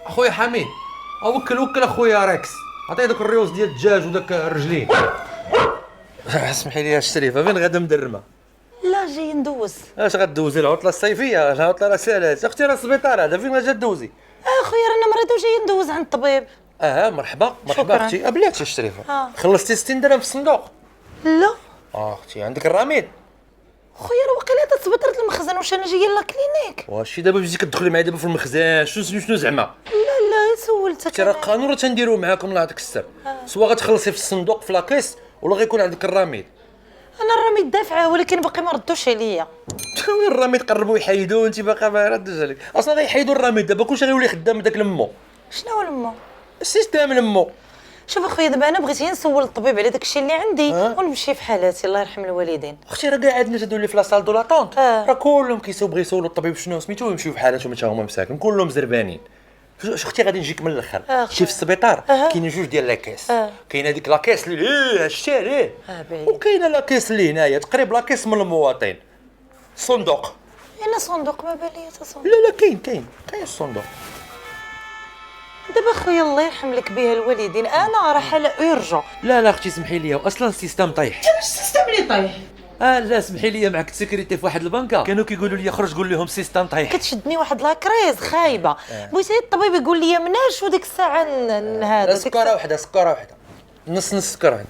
اخويا حميد، وكل اخويا راكس، عطيه داك الريوس ديال الدجاج وداك الرجلين. اسمحي لي يا الشريفه، فين غادا مدرمه؟ لا جاي ندوز. اش غدوزي العطله الصيفيه؟ العطله راه سالات اختي، راه السبيطار هذا فين غادا دوزي؟ اخويا رانا مريض وجاي ندوز عند الطبيب. مرحبا شكراً. اختي. بلاتي الشريفه، آه. خلصتي 60 درهم في الصندوق؟ لا اختي عندك الرميد؟ خويا راه واقيلا تتبدرت المخزن، واش انا جايه لا كلينيك؟ واش دابا بديتي كتدخلي معايا دابا في المخزن؟ شنو زعما؟ لا سولتك اختي راه قانون راه تنديروه معاكم، الله يعطيك السر. سوا غتخلصي في الصندوق في لاكيس ولا غيكون عندك الرميد. انا الرميد دافعه ولكن باقي ما ردوش عليا. وين الرميد؟ قربوا يحيدوه انت باقا ما ردش عليك. اصلا غيحيدوا الرميد دابا، كلشي غيولي خدام بداك لمو. شنو لمو؟ السيستم لمو. شوف اخويا دابا انا بغيت نسول الطبيب على داكشي اللي عندي ونمشي في حالاتي، الله يرحم الوالدين. اختي راه كاع الناس هادو اللي في لاصال دو لاطونط راه كلهم بغيو يسولوا الطبيب شنو سميتو، يمشيو في حالاتهم حتى هما مساكن، كلهم زربانين. اختي غادي نجيك من الاخر. شتي في السبيطار كاينين جوج ديال لاكيس. كاينه هذيك لاكيس اللي شتي عليه، وكاينه لاكيس اللي هنايا تقريب لاكيس من المواطن. الصندوق. انا صندوق ما بالي حتى صندوق. لا كاين الصندوق. دابا خويا الله يرحم لك بها الوالدين، انا راه حاله اورجون. لا اختي سمحي لي، اصلا السيستم طايح. واش السيستم اللي طايح؟ لا سمحي لي، معك السيكوريتي في واحد البنكه كانوا كيقولوا لي خرج قول لهم السيستم طايح. كتشدني واحد لاكريز خايبه. بغيت الطبيب يقول لي مناش وديك الساعه هذا سكره وحده نص سكره.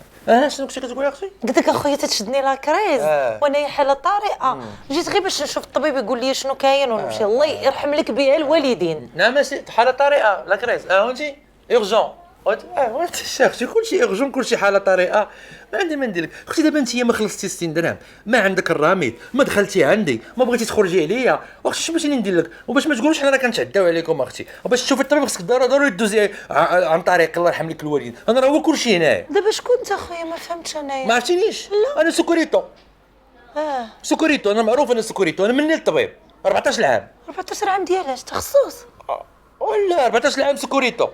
شنو كنتي كتقولي اختي؟ قلت لك اخويا تتشدني لاكريز وانا حاله طارئه. جيت غير باش نشوف الطبيب يقول لي شنو كاين ونمشي. الله يرحم لك بها الوالدين. نعم ماشي حاله طارئه لا كريز. وانت اورجون. وانت اختي كلشي اورجون، كلشي حاله طارئه. ما عندي ما ندير لك اختي. دابا انت ما خلصتي 60 درهم، ما عندك الرميد، ما دخلتي عندي، ما بغيتي تخرجي عليا. واختي شنو بغيتي ندير لك؟ وباش ما تقولوش حنا راه كنتعداو عليكم اختي، وباش تشوفي الطبيب خصك ضروري دوزي عن طريق الله يرحم لك الوالدين. انا راه هو كلشي هنايا. دابا شكون انت اخويا؟ ما فهمتش انايا. ما عرفتينيش؟ لا. انا سكوريتو. سكوريتو انا معروف، انا سكوريتو، انا مني الطبيب 14 عام. 14 عام ديالاش تخصص؟ ولا 14 عام سكوريتو،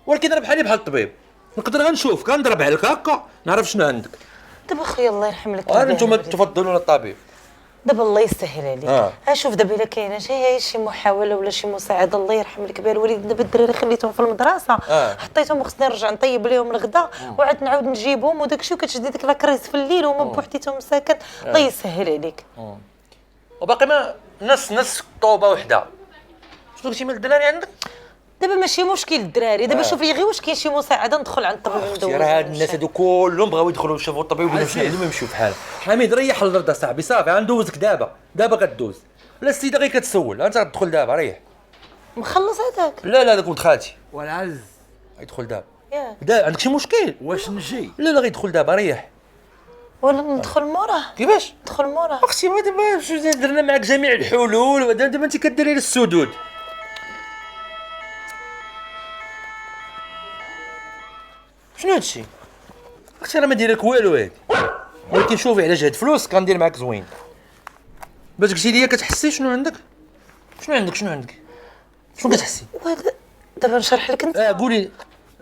ولكن انا بحالي بحال الطبيب، نقدر غنشوف كنضرب عليك هكا نعرف شنو عندك. دابا خويا الله يرحم لك. انتم تفضلون الطبيب. دابا الله يسهل عليك. اشوف دابا الا كاينه شي محاوله ولا شي مساعده الله يرحم لك بها الوالدين. دابا الدراري خليتهم في المدرسه حطيتهم وخصني نرجع نطيب لهم الغداء وعاد نعاود نجيبهم وداكشي، وكتشدي ديك لاكريس في الليل وما بوحديتهم ساكن. الله يسهل عليك. وباقي ما نص طوبه وحده. شنو قلتي من الدراري عندك؟ دابا ماشي مشكل الدراري. دابا شوف لي غير واش كاين شي مساعده ندخل عند الطبيب ندوز. راه هاد الناس هادو كلهم بغاو يدخلوا يشوفوا الطبيب ولا شي عندهم يمشيو بحال. حميد ريح الرد اصاحبي، صافي غندوزك دابا غدوز. لا السيده غير كتسول، انت غتدخل دابا ريح. مخلص هذاك؟ لا داك ولد خالتي والعز غيدخل دابا. ياك عندك شي مشكل؟ واش نجي؟ لا غيدخل دابا ريح. ولا ندخل موراه؟ كيفاش؟ ندخل موراه. اختي ما دابا شو درنا معاك جميع الحلول، دابا انت كديري السدود. شنو هادشي؟ اختي راه ما دايرك والو هادي، ولكن شوفي على جهد فلوس كندير معاك زوين. باش قلتي لي كتحسي شنو عندك؟ شنو كتحسي؟ دابا نشرح لك انت. قولي.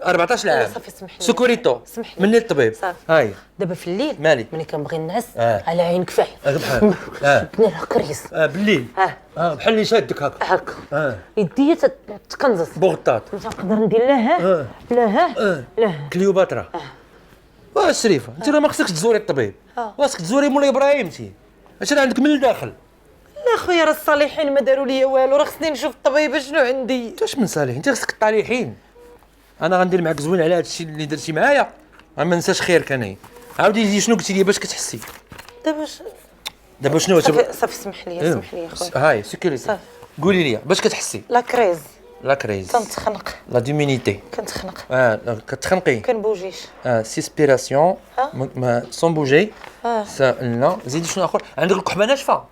14 عام. صافي سمح لي. سكوريتو. سمح لي. مني الطبيب. صافي. هاي. دابا في الليل مالي؟ ملي كنبغي نعس على عين كفاح بحال. بنالها كريس. بالليل. بحال اللي شادك هكا. هكا يديا تتقنصص بوغطاط. نقدر ندير لها لها كليوباترا. شريفه انت راه ما خصكش تزوري الطبيب، خصك تزوري مولاي ابراهيم. انت اش راه عندك من الداخل؟ لا خويا راه الصالحين ما داروا لي والو، راه خصني نشوف الطبيب شنو عندي. انت اش من صالح؟ انت خصك الطالحين. انا غندير معاك زوين على هادشي اللي درتي معايا، ما ننساش خيرك انايا. عاودي شنو قلتي لي باش كتحسي؟ دابا شنو؟ صافي سمح لي اخويا. هاي سيكوريتي. قولي لي باش كتحسي؟ لا كريز تنتخنق. لا دومينيتي. كنتخنق. كتخنقي. كنبوجيش. سيسبيراسيون سون بوجي. لا زيدي شنو اخر؟ عندك الكحبه ناشفه؟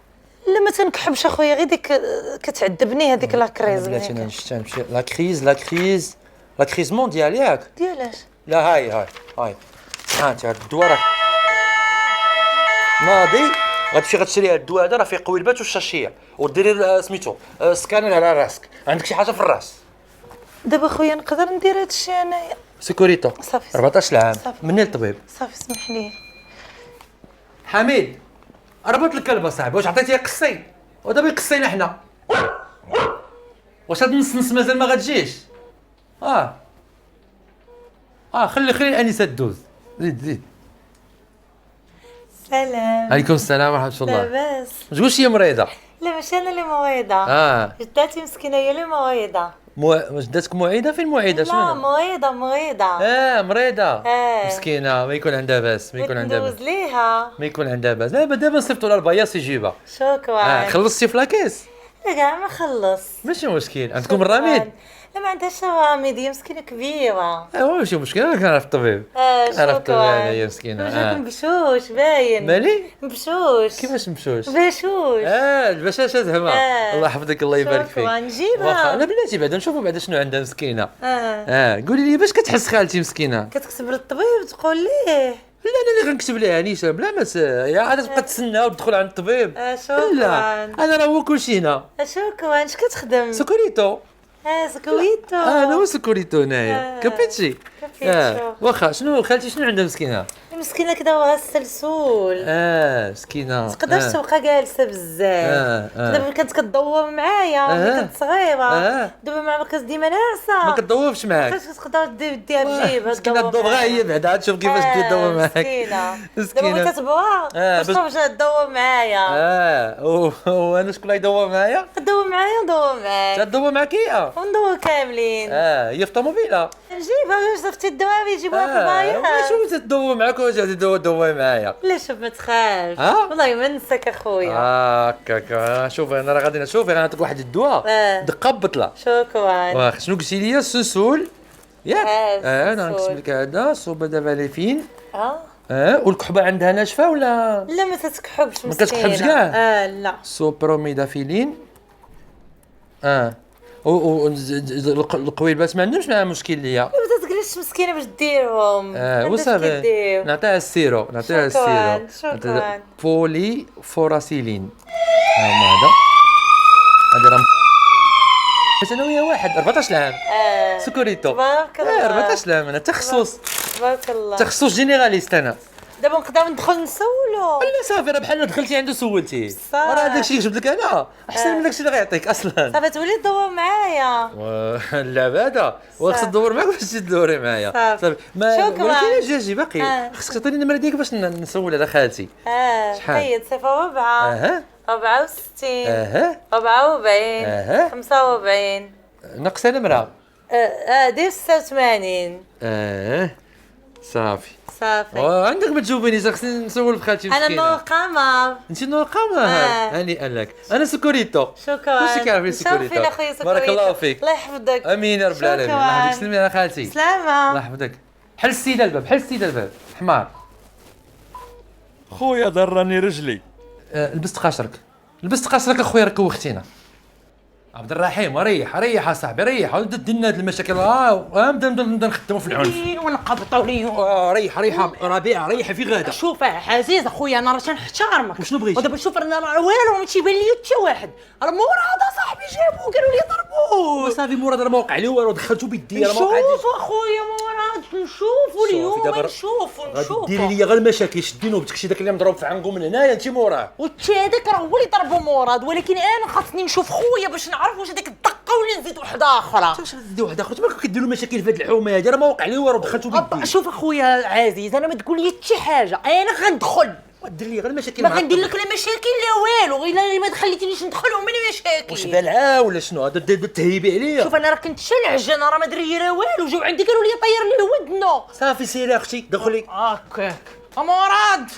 لا ما تنكحبش اخويا، غير ديك كتعذبني هذيك لا كريز. بلاتي انا نمشي لا كريز مونديال ياك؟ ديالاش؟ لا هاي انت هاد الدواء راه ناضي. غتمشي غتشري هاد الدواء هذا راه فيه قويلبات والشاشيه، وديري سميتو سكانر على راسك. عندك شي حاجه في الراس؟ دابا خويا نقدر ندير هادشي انايا. سيكوريتو. صافي 14 عام. صافي. مني الطبيب. صافي سمح لي. حميد ربط الكلب اصاحبي، واش عطيتيه قصي ودابا قصينا حنا؟ واش هاد نص مازال ما غتجيش؟ خلي الانسه تدوز. زيد. سلام. عليكم السلام ورحمه الله. لاباس؟ ما تقولش هي مريضه. لا ماشي انا اللي موعده. جداتي مسكينه هي اللي موعده. جدتك موعده؟ فين موعده؟ لا موعده. مريضه. مسكينه، ما يكون عندها باس، ما يكون عندها باس. ندوز ليها. ما يكون عندها باس. دابا نصيفطوا لها البياص يجيبها. شكرا. خلصتي في لاكيس؟ لا كاع ما خلص. ماشي مشكل. عندكم الرميد؟ لا ما عندهاش رميد، هي مسكينه كبيره. ماشي مشكل، انا كنعرف الطبيب. شكرا. عرفت انا هي مسكينه. وجهك مبشوش باين. مالي؟ مبشوش. كيفاش مشوش؟ بشوش. البشاشه زعما. الله يحفظك، الله يبارك فيك. شكرا. نجيبها. انا بلاتي بعدا نشوفوا بعدا شنو عندها مسكينه. قولي لي باش كتحس خالتي مسكينه؟ كتكتب للطبيب تقول ليه. لا انا اللي غنكتب ليها نيشان بلا ما يا عاد تبقى تسنى وتدخل عند الطبيب. شكرا. لا انا راه هو كلشي هنا. شكرا. اش كتخدم؟ سكوريتو. سكويتو. انا هو سكوريتو هنايا. كابيتشي. واخا شنو خالتي شنو عندها مسكينه؟ مسكينه كداوها السلسول. مسكينه. تقدرش تبقى جالسه بزاف. دابا كانت كدور معايا ملي كنت صغيره. دابا ما كاس ديما ناعسه. ما كدورش معاك. كيفاش تقدر ديها بجيبها؟ مسكينه تدور غير هي بعدا تشوف كيفاش تدور معاك. مسكينه. دابا كتبغى باش تمشي تدور معايا. وانا شكون اللي يدور معايا؟ تدور معايا ندور معاك. تدور معاك هي؟ وندور كاملين. هي في الطوموبيله. نجيبها واش صفتي الدوام يجيبوها في البايع. واش تدور معاك واش غادي تدور معايا؟ لا شوف ما تخافش. والله ما ننساك اخويا. هكاك. شوف انا راه غادي نشوف، انا نعطيك واحد الدواء دقه بطله. شكرا. شنو قلتي لي؟ السوسول ياك؟ انا نكتب لك هذا صوبه دافاليفين. والكحبه عندها ناشفه ولا؟ لا ما تتكحبش مسكينه. ما كتكحبش كاع؟ لا. سوبروميدافيلين. القويلبات ما عندهمش معها مشكل ليا. ما تتقلش مسكينه باش ديرهم. وصافي نعطيها السيرو. شكرا. بولي فوراسيلين. هذا راه باش انا ويا واحد 14 عام. سكوريتو. تبارك الله. 14 عام انا تخصص. تبارك الله. تخصص جينيراليست انا. دابا نقدر ندخل نسولو. لا صافي راه بحال دخلتي عنده سولتيه. راه داكشي اللي جبت لك انا احسن من داكشي اللي غيعطيك اصلا. صافي تولي تدور معايا. لا هذا وخص تدور معاك باش تدوري معايا. صافي شكرا. ولكن جاجي باقي خصك تعطيني النمره ديالك باش نسول على خالتي. شحال؟ قيد 04 64 44 45. نقص نمره. دير 86. صافي. عندك ما تجاوبينيش خصني نسول في خالتي مسكينه. انا نور قمر. انت نور قمر. هانئا لك. انا سكوريتو. شكرا. واش كيعرفي سكوريتو؟ بارك الله فيك. الله يحفظك. امين يا رب العالمين. الله يحفظك. سلمي على خالتي. سلامه. الله يحفظك. حل السيده الباب. حمار. خويا ضرني رجلي. لبست قشرك اخويا راك وختينا. عبد الرحيم ريح اصاحبي ريح. دينا هاد المشاكل نبدا نخدموا في العنف ونقبطوا ليهم. ريح ربيعه ريحي في غاده. شوف عزيز اخويا انا راه تنحترمك. وشنو بغيتي؟ ودابا شوف انا راه والو ما تيبان لي حتى واحد. راه مراد صاحبي جابوه قالوا لي ضربوه. صافي مراد راه ما وقع لي والو دخلتو بيدي راه ما وقع لي. شوف اخويا مراد نشوفوا اليوم نشوفوا. ديري لي غير المشاكل شدينو بتكشي داك اللي مضروب في عنقو من هنايا انت موراه. وانت هذاك راه هو اللي ضربو مراد ولكن انا خاصني نشوف خويا باش نعرف واش هذيك الدقه ولا نزيد واحده اخرى. واش نزيد واحده اخرى؟ تما كديروا مشاكل في هاد الحومه هادي راه ما وقع لي والو دخلتو بيدي. شوف اخويا عزيز انا ما تقول لي حتى حاجه انا غندخل. دير لي غير المشاكل. ما غندير لك لا مشاكل لا والو غير ما دخلتينيش ندخل ومن مشاكل. واش بلعه ولا شنو هذا تهيبي عليا؟ شوف انا راه كنت شلعج انا راه ما دري راه والو جاو عندي قالوا لي طير لي ودنو. صافي سيري اختي دخلي. هكاك مراد.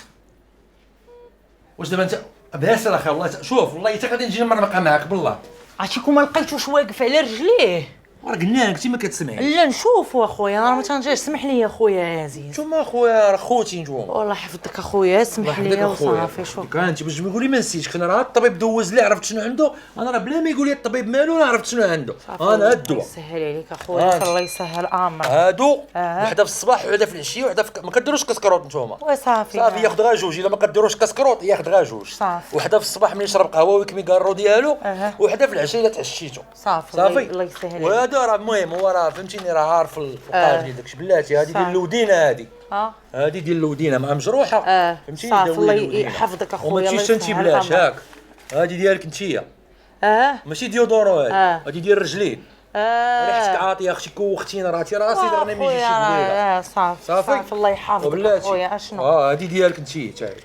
واش دابا انت بهاسر اخي والله شوف والله حتى غادي نجي نمرمق معاك بالله. عرفتيكم ما لقيتوش واقف على رجليه. راه قلنا لك انت ما كتسمعي. لا نشوفوا اخويا انا ما تنجيش. سمح لي اخويا عزيز. نتوما اخويا راه خوتي نتوما. والله يحفظك اخويا سمح لي وصافي. شكرا. انت باش تقولي ما نسيتش انا راه الطبيب دوز لي عرفت شنو عنده. انا راه بلا ما يقول لي الطبيب مالو انا عرفت شنو عنده. انا الدواء يسهل عليك اخويا الله يسهل امرك. هادو وحده في الصباح وحده في العشيه وحده ما كديروش كسكروط نتوما. وصافي صافي ياخذ غير جوج. الا ما كديروش كسكروط ياخذ غير جوج. صافي. وحده في الصباح ملي يشرب قهوه ويكمي كارو ديالو. وحده في العشيه الا تعشيتو. صافي الله يسهل عليك. وهذا راه المهم هو راه فهمتيني راه عارف القاج ديال داكشي بلاتي. هذه ديال اللودينه هذه ديال اللودينه مع مجروحه. فهمتيني صافي الله يحفظك اخويا. وما تمشيش انت بلاش هاك. هذه ديالك انتيا. ماشي ديودورو هذه ديال الرجلين. ريحتك عاطيه اختي كوختينا راتي راسي راني ما يجيش بويله. صافي الله يحفظك اخويا. اشنو هادي ديالك انت تاعي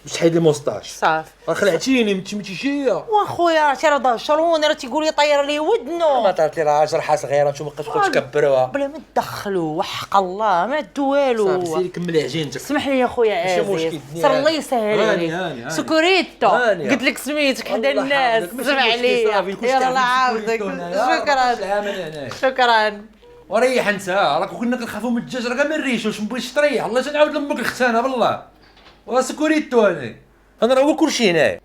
باش تحيد لي موسطاش. صافي خلعتيني ما تمشيشيه. واخويا راه راه شروني راه تيقول لي طير لي ودنو. ما طارت لي راه جرحه صغيره نتوما بقيتو تكبروها بلا ما تدخلوا وحق الله ما عندو والو. صافي سيري كملي عجينتك. اسمح لي يا خويا عزيز سر الله يسهل عليك. سكوريتو قلت لك سميتك حدا الناس. اسمع عليا يلا الله يعاودك. شكرا وريح انت راك كنا كنخافوا من الدجاج راه من الريش واش مبغيتش تريح الله تنعاود لامك الختانه بالله. وسكوريتو انا راه هو كلشي هنايا.